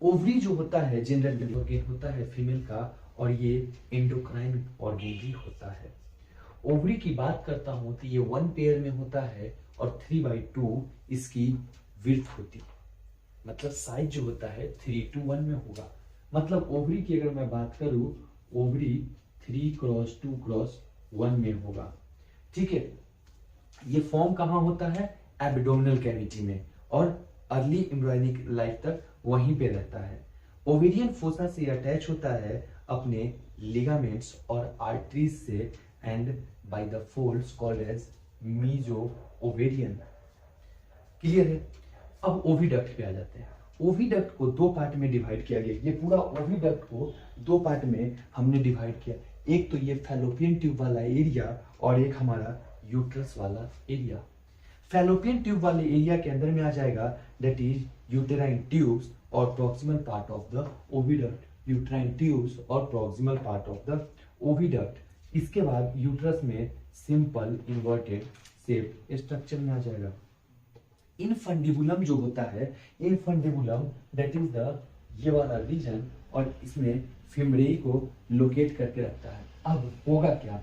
ओवरी जो होता है जनरल ऑर्गन होता है फीमेल का, और ये एंडोक्राइन ऑर्गन भी होता है। ओवरी की बात करता हूं तो ये 1 पेयर में होता है और 3/2 इसकी विड्थ होती है, मतलब साइज जो होता है 3:1 में होगा। मतलब ओवरी की अगर मैं बात करूं, ओवरी 3x2x1 में होगा। ठीक है, ये फॉर्म कहां होता है, एब्डोमिनल कैविटी में, और अर्ली एम्ब्रियोनिक लाइफ तक वहीं पे रहता है। ओवेरियन फोसा से अटैच होता है अपने लिगामेंट्स और आर्टरीज से, and by the folds called as meso ovarian. Clear है। अब ओविडक्ट पे आ जाते हैं। ओविडक्ट को 2 पार्ट में डिवाइड किया गया। ये पूरा ओविडक्ट को 2 पार्ट में हमने डिवाइड किया। एक तो ये फैलोपियन ट्यूब वाला एरिया, और एक हमारा यूट्रस वाला एरिया। फैलोपियन ट्यूब वाले एरिया के अंदर में आ जाएगा दैट इज यूटेराइन ट्यूब्स और proximal part of the oviduct. Uterine tubes और proximal part of the oviduct. इसके बाद यूट्रस में सिंपल इन्वर्टेड शेप स्ट्रक्चर में आ जाएगा। इनफंडिबुलम जो होता है, इनफंडिबुलम दैट इज द ये वाला रीजन, और इसमें फिम्ब्रेई को लोकेट करके रखता है। अब होगा क्या,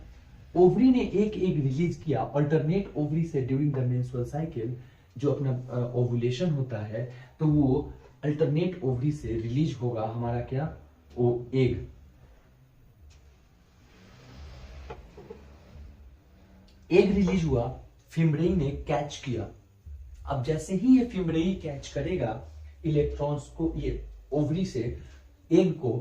ओवरी ने एक रिलीज किया अल्टरनेट ओवरी से ड्यूरिंग द मेंस्ट्रुअल साइकिल। जो अपना ओवुलेशन होता है तो वो अल्टरनेट ओवरी से रिलीज होगा हमारा क्या, एग। एग रिलीज हुआ, फिम्ब्रेई ने कैच किया। अब जैसे ही ये फिम्ब्रेई कैच करेगा इलेक्ट्रॉन्स को, ये ओवरी से एग को,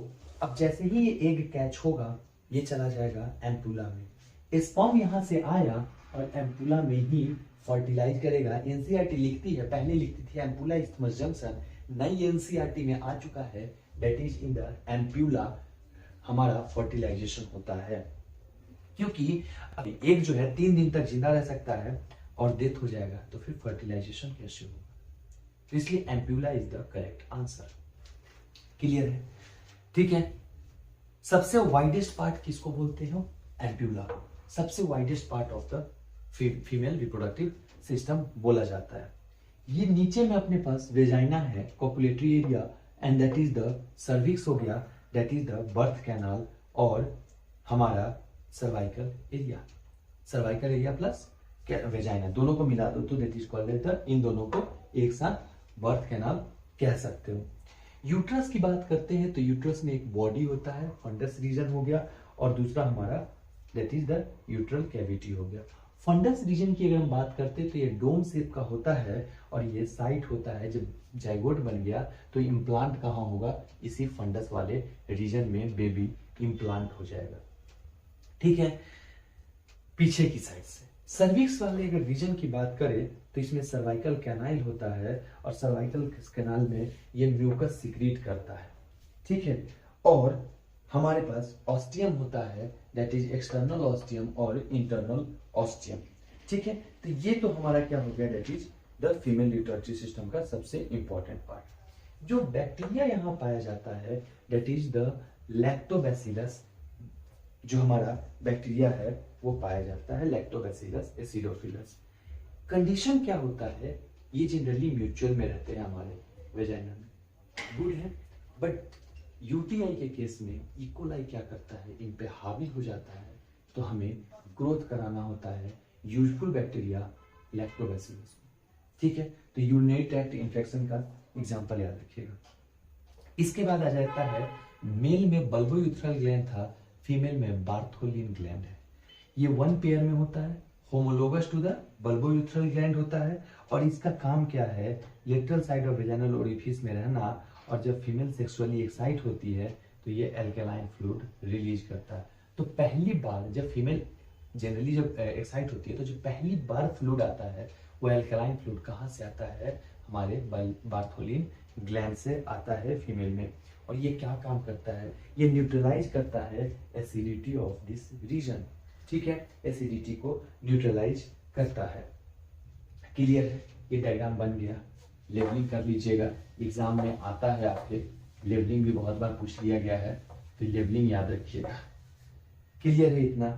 अब जैसे ही ये एग कैच होगा ये चला जाएगा एम्पुला में। स्पर्म यहां से आया और एम्पुला में ही फर्टिलाइज करेगा। एनसीईआरटी लिखती है, पहले लिखती थी एम्पुला इस्थमस जंक्शन, नई एनसीईआरटी में आ चुका है that is in the ampulla हमारा फर्टिलाइजेशन होता है। क्योंकि एग जो है 3 दिन तक जिंदा रह सकता है और डेथ हो जाएगा, तो फिर फर्टिलाइजेशन कैसे होगा, तो इसलिए ampulla is the correct answer. Clear है। ठीक है, सबसे वाइडेस्ट पार्ट किसको बोलते हो, एम्प्यूला। सबसे widest part of the female reproductive system बोला जाता है। ये नीचे में अपने पास वेजाइना है, copulatory area, and that is the cervix हो गया, that is the birth canal, और हमारा सर्वाइकल एरिया प्लस वेजाइना दोनों को मिला दो तो दैट इज कॉल्ड द, इन दोनों को एक साथ बर्थ कैनाल कह सकते हो। यूट्रस की बात करते हैं तो यूट्रस में एक बॉडी होता है, फंडस रीजन हो गया, और दूसरा हमारा दैट इज द यूट्रल कैविटी हो गया। फंडस रीजन की अगर हम बात करते हैं तो ये डोम शेप का होता है, और ये साइट होता है, जब जाइगोट बन गया तो इम्प्लांट कहाँ होगा, इसी फंडस वाले रीजन में बेबी इम्प्लांट हो जाएगा। ठीक है, पीछे की साइड से सर्विक्स वाले अगर रीजन की बात करें तो इसमें सर्वाइकल कैनाल होता है, और सर्वाइकल कैनाल में ये म्यूकस सिक्रीट करता है। ठीक है, और हमारे पास ऑस्टियम होता है, दैट इज एक्सटर्नल ऑस्टियम और इंटरनल ऑस्टियम। ठीक है, तो ये तो हमारा क्या हो गया, that is the female utility system का सबसे इंपॉर्टेंट पार्ट। जो बैक्टीरिया यहाँ पाया जाता है दैट इज द लैक्टोबैसिलस, जो हमारा बैक्टीरिया है वो पाया जाता है लैक्टोबैसिलस एसिडोफिलस। कंडीशन क्या होता है, ये जनरली म्यूचुअल में रहते हैं हमारे वेजाइना में, गुड है, बट यूटीआई के केस में इकोलाई क्या करता है, इन पे हावी हो जाता है, तो हमें ग्रोथ कराना होता है यूजफुल बैक्टीरिया लैक्टोबैसिलस। ठीक है, तो यूरिनरी ट्रैक्ट इन्फेक्शन का एग्जांपल याद रखिएगा। इसके बाद आ जाता है, मेल में बल्बोयूथ्रल ग्लैंड था, फीमेल में बार्थोलिन ग्लैंड है। ये वन पेयर में होता है, होमोलोगस टू द बल्बोयूथ्रल ग्लैंड होता है, और इसका काम क्या है, lateral side of vaginal orifice में रहना, और जब फीमेल सेक्सुअली एक्साइट होती है तो ये एल्कलाइन फ्लूइड रिलीज करता है। तो पहली बार जब फीमेल जनरली जब एक्साइट होती है तो जो पहली बार फ्लूइड आता है वो एल्कलाइन फ्लूइड कहाँ से आता है, हमारे बार्थोलिन ग्लैंड से आता है फीमेल में। और ये क्या काम करता है, ये न्यूट्रलाइज करता है एसिडिटी ऑफ दिस रीजन। ठीक है, एसिडिटी को न्यूट्रलाइज करता है। क्लियर है, ये डायग्राम बन गया, लेबलिंग कर लीजिएगा, एग्जाम में आता है आपके, लेबलिंग भी बहुत बार पूछ लिया गया है, तो लेबलिंग याद रखिएगा। क्लियर है इतना।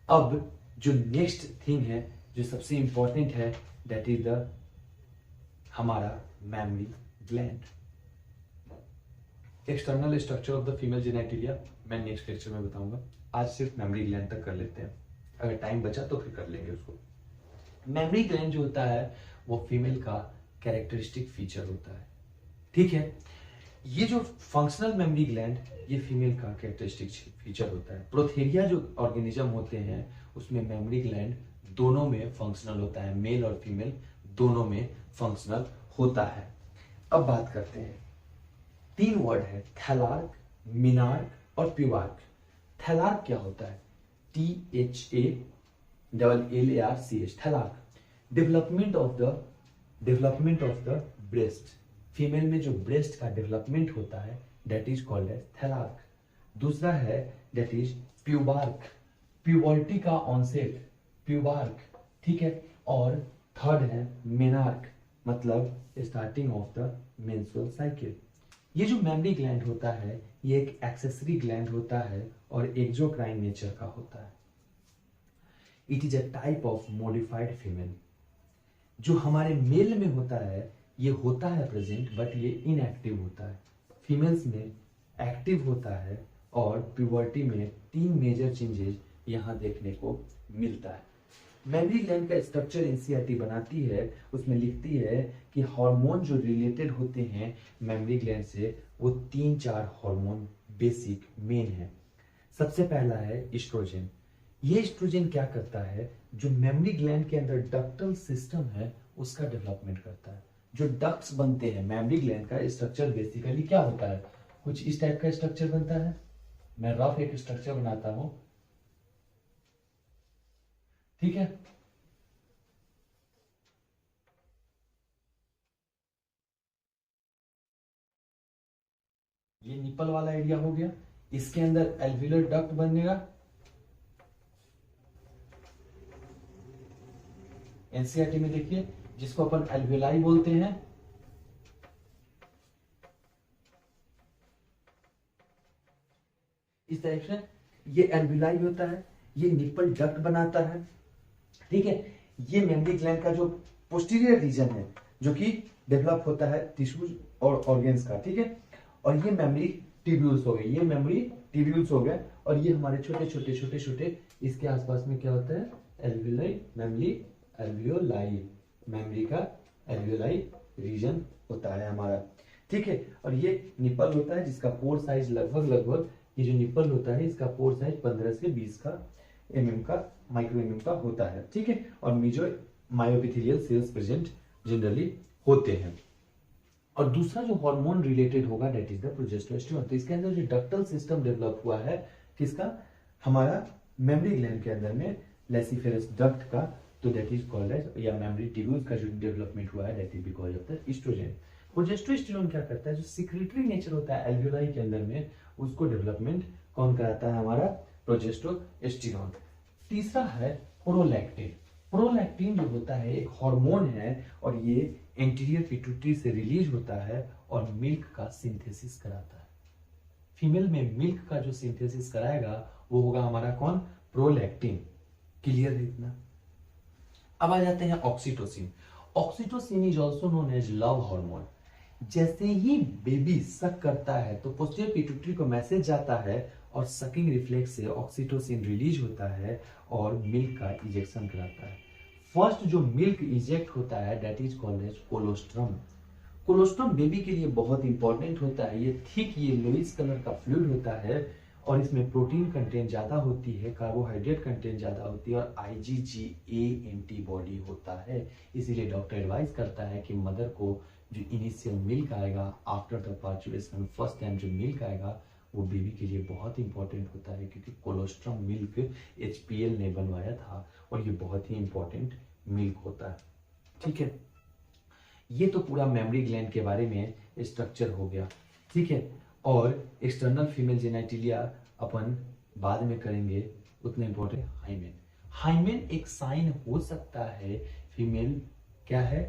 अब जो नेक्स्ट थिंग है, जो सबसे इंपॉर्टेंट है, दैट इज द हमारा mammary gland. External structure of the female genitalia मैं नेक्स्ट लेक्चर में बताऊंगा, आज सिर्फ मेमरी ग्लैंड तक कर लेते हैं, अगर टाइम बचा तो फिर कर लेंगे उसको। मेमरी ग्लैंड जो होता है वो फीमेल का कैरेक्टरिस्टिक फीचर होता है। ठीक है, ये जो फंक्शनल मेमरी ग्लैंड ये फीमेल का कैरेक्टरिस्टिक फीचर होता है। प्रोथेरिया जो ऑर्गेनिज्म होते हैं उसमें मेमरी ग्लैंड दोनों में फंक्शनल होता है, मेल और फीमेल दोनों में फंक्शनल होता है। अब बात करते हैं, तीन वर्ड है, थैलार्क, मिनार्क और प्यूबार्क। थैलार्क क्या होता है, THALLARCH, thelarche. Development of the breast, female में जो ब्रेस्ट का डेवलपमेंट होता है that is called as thelarche. दूसरा है दैट इज प्यूबार्क, प्यूबर्टी का ऑनसेट, प्यूबार्क। ठीक है, और थर्ड है मेनार्क, मतलब starting of the menstrual cycle. ये जो मेमरी ग्लैंड होता है ये एक एक्सेसरी ग्लैंड होता है और एक्सोक्राइन नेचर का होता है। It is a type of modified female. जो हमारे मेल में होता है ये होता है प्रेजेंट, बट ये इनएक्टिव होता है। फीमेल्स में एक्टिव होता है, और प्यूबर्टी में तीन मेजर चेंजेस यहाँ देखने को मिलता है। मेमरी ग्लैंड का स्ट्रक्चर एनसीईआरटी बनाती है, उसमें लिखती है कि हार्मोन जो रिलेटेड होते हैं मेमरी ग्लैंड से वो 3-4 हार्मोन बेसिक मेन है। सबसे पहला है एस्ट्रोजन। ये एस्ट्रोजन क्या करता है, जो मेमरी ग्लैंड के अंदर डक्टल सिस्टम है उसका डेवलपमेंट करता है। जो डक्ट्स बनते हैं मेमरी ग्लैंड का स्ट्रक्चर बेसिकली क्या होता है, कुछ इस टाइप का स्ट्रक्चर बनता है। मैं रफ एक स्ट्रक्चर बनाता हूं, ठीक है। ये निपल वाला एरिया हो गया, इसके अंदर एल्वियुलर डक्ट बनेगा। एनसीईआरटी में देखिए जिसको अपन एल्वियोलाई बोलते हैं। इस टाइप से ये एल्वियोलाई होता है, ये निपल डक्ट बनाता है। ठीक है, ये मेमरी ग्लैंड का जो पोस्टीरियर रीजन है जो कि डेवलप होता है टिश्यूज और ऑर्गेन्स का। ठीक है, और ये मेमोरी ट्यूब्यूल्स हो गए, ये मेमोरी ट्यूब्यूल्स हो गए, और ये हमारे छोटे छोटे छोटे छोटे इसके आसपास में क्या होता है, एल्वियोलाई मेमोरी, एल्वियोलाई मेमोरी का एल्वियोलाई रीजन होता है हमारा, ठीक है। और ये निपल होता है जिसका पोर साइज लगभग ये जो निपल होता है इसका पोर साइज 15 से 20 का mm का माइक्रो mm का होता है, ठीक है। और मेजो मायोपिथेलियल सेल्स प्रेजेंट जनरली होते हैं। और दूसरा जो हार्मोन रिलेटेड होगा दैट इज द प्रोजेस्टेरोन। तो इसके अंदर जो डक्टल सिस्टम डेवलप हुआ है किसका, हमारा मेमोरी ग्लैंड के अंदर में लेसिफेरस डक्ट का, तो दैट इज कॉल्ड एज, या मेमोरी ट्यूब्यूल्स का जो डेवलपमेंट हुआ है that is because of the oestrogen. Progesterone क्या करता है, जो सिक्रेटरी नेचर होता है एल्वियोलाई के अंदर में, उसको डेवलपमेंट कौन कराता है, हमारा प्रोजेस्टेरोन। तीसरा है प्रोलैक्टिन। प्रोलैक्टिन जो होता है एक हार्मोन है, और ये एंटीरियर पिट्यूटरी से रिलीज होता है और मिल्क का सिंथेसिस कराता है। फीमेल में मिल्क का जो सिंथेसिस कराएगा वो होगा हमारा कौन, प्रोलैक्टिन। क्लियर है इतना। अब आ जाते हैं oxytocin. Oxytocin is also known as love hormone. जैसे ही बेबी सक करता है तो पोस्टीरियर पिट्यूटरी को मैसेज जाता है और सकिंग रिफ्लेक्स से ऑक्सीटोसिन रिलीज होता है और मिल्क का इजेक्शन कराता है। फर्स्ट जो मिल्क इजेक्ट होता है that is called as colostrum. Colostrum baby के लिए बहुत इंपॉर्टेंट होता है। ये थिक येलोइश कलर का फ्लूइड होता है और इसमें प्रोटीन कंटेंट ज्यादा होती है, कार्बोहाइड्रेट कंटेंट ज्यादा होती है और IgG एंटीबॉडी होता है। इसीलिए डॉक्टर एडवाइस करता है कि मदर को जो इनिशियल मिल्क आएगा after the parturition, first time जो मिल्क आएगा वो बेबी के लिए बहुत इंपॉर्टेंट होता है, क्योंकि कोलोस्ट्रम मिल्क HPL ने बनवाया था और ये बहुत ही इंपॉर्टेंट मिल्क होता है, ठीक है। ये तो पूरा मेमोरी ग्लैंड के बारे में स्ट्रक्चर हो गया, ठीक है। और एक्सटर्नल फीमेल जेनिटलिया अपन बाद में करेंगे। उतना इंपॉर्टेंट हाइमेन। हाइमेन एक साइन हो सकता है फीमेल क्या है,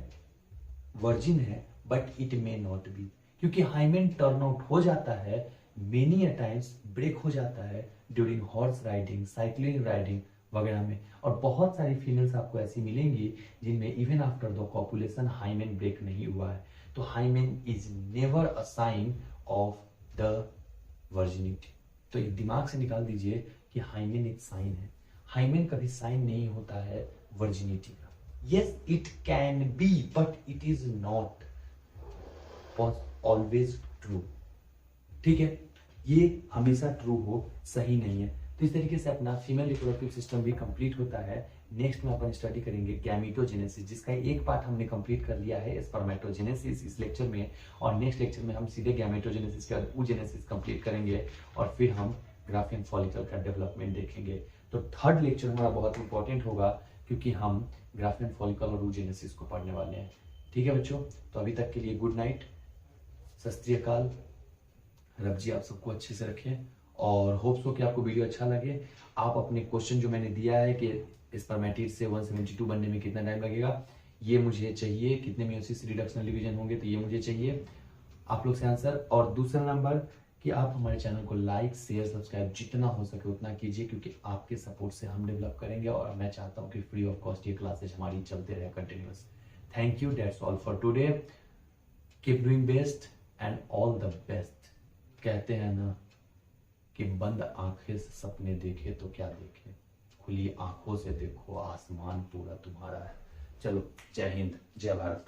वर्जिन है, but it may not be, क्योंकि हाइमेन टर्न आउट हो जाता है, मेनी अ टाइम्स ब्रेक हो जाता है during horse riding, cycling riding वगैरह में। और बहुत सारी फीमेल्स आपको ऐसी मिलेंगी जिनमें even after the copulation hymen break नहीं हुआ है। तो hymen is never a sign of the virginity. तो ये दिमाग से निकाल दीजिए कि हाइमेन एक साइन है। हाइमेन कभी साइन नहीं होता है वर्जिनिटी का। Yes it can be but it is not always true, ठीक है। ये हमेशा ट्रू हो सही नहीं है। तो इस तरीके से अपना फीमेल रिप्रोडक्टिव सिस्टम भी कंप्लीट होता है। नेक्स्ट में अपन स्टडी करेंगे गैमेटोजेनेसिस, जिसका एक पार्ट हमने कंप्लीट कर लिया है स्पर्मेटोजेनेसिस इस लेक्चर में, और नेक्स्ट लेक्चर में हम सीधे गैमेटोजेनेसिस के बाद oogenesis कंप्लीट करेंगे और फिर हम ग्राफियन फॉलिकल का डेवलपमेंट देखेंगे। तो थर्ड लेक्चर हमारा बहुत इंपॉर्टेंट होगा क्योंकि हम ग्राफियन फॉलिकल और oogenesis को पढ़ने वाले हैं, ठीक है बच्चों। तो अभी तक के लिए गुड नाइट, सत श्री अकाल। रब जी आप सबको अच्छे से रखें और होप्स हो कि आपको वीडियो अच्छा लगे। आप अपने क्वेश्चन जो मैंने दिया है कि स्पर्मेटिड से 172 बनने में कितना टाइम लगेगा, ये मुझे चाहिए। कितने मेयोसिस रिडक्शनल डिवीजन होंगे, तो ये मुझे चाहिए आप लोग से आंसर। और दूसरा नंबर कि आप हमारे चैनल को लाइक शेयर सब्सक्राइब जितना हो सके उतना कीजिए, क्योंकि आपके सपोर्ट से हम डेवलप करेंगे और मैं चाहता हूँ कि फ्री ऑफ कॉस्ट ये क्लासेज हमारी चलते रहे continuous. Thank you, that's all for today. Keep doing best and all the best. कहते हैं ना कि बंद आंखें से सपने देखे तो क्या देखे, खुली आंखों से देखो आसमान पूरा तुम्हारा है। चलो, जय हिंद, जय भारत।